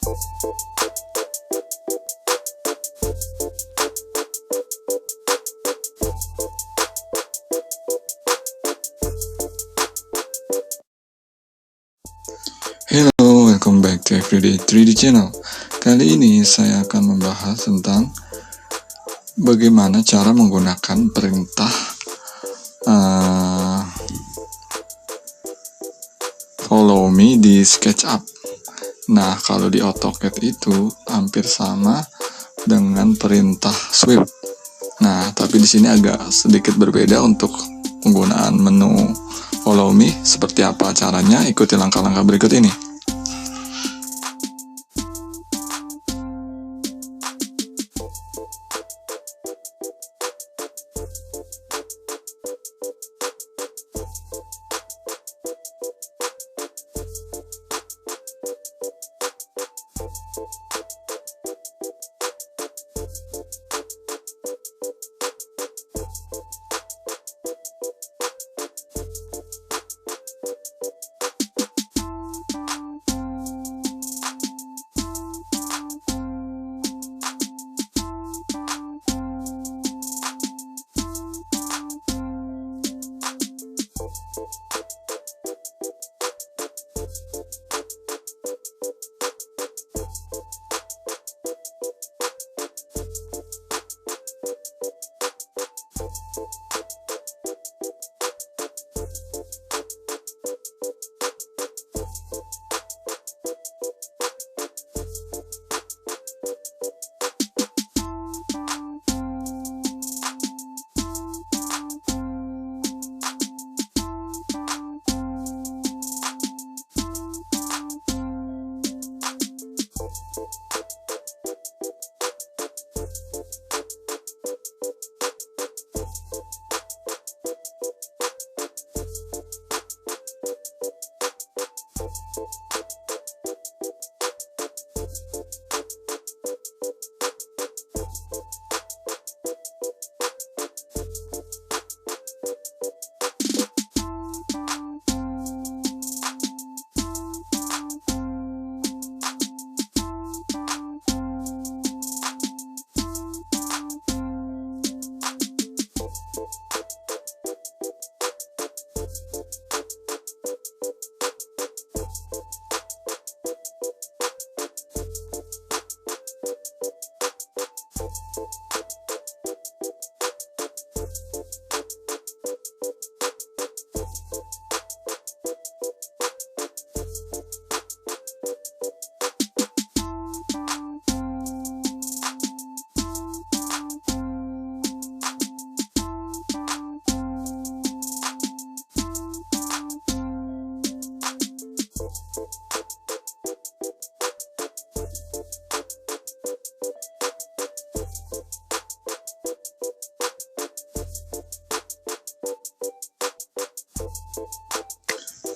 Hello, welcome back to Everyday 3D Channel. Kali ini saya akan membahas tentang bagaimana cara menggunakan perintah follow me di Sketcup. Nah, kalau di AutoCAD itu hampir sama dengan perintah sweep. Nah, tapi di sini agak sedikit berbeda untuk penggunaan menu follow me. Seperti apa caranya? Ikuti langkah-langkah berikut ini.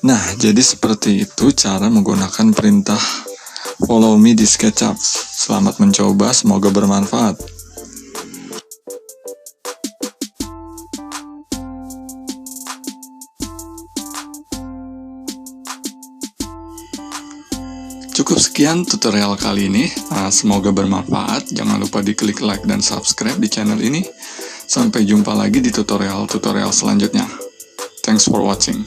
Nah, jadi seperti itu cara menggunakan perintah follow me di Sketchup. Selamat mencoba, semoga bermanfaat. Cukup sekian tutorial kali ini. Semoga bermanfaat. Jangan lupa diklik like dan subscribe di channel ini. Sampai jumpa lagi di tutorial-tutorial selanjutnya. Thanks for watching.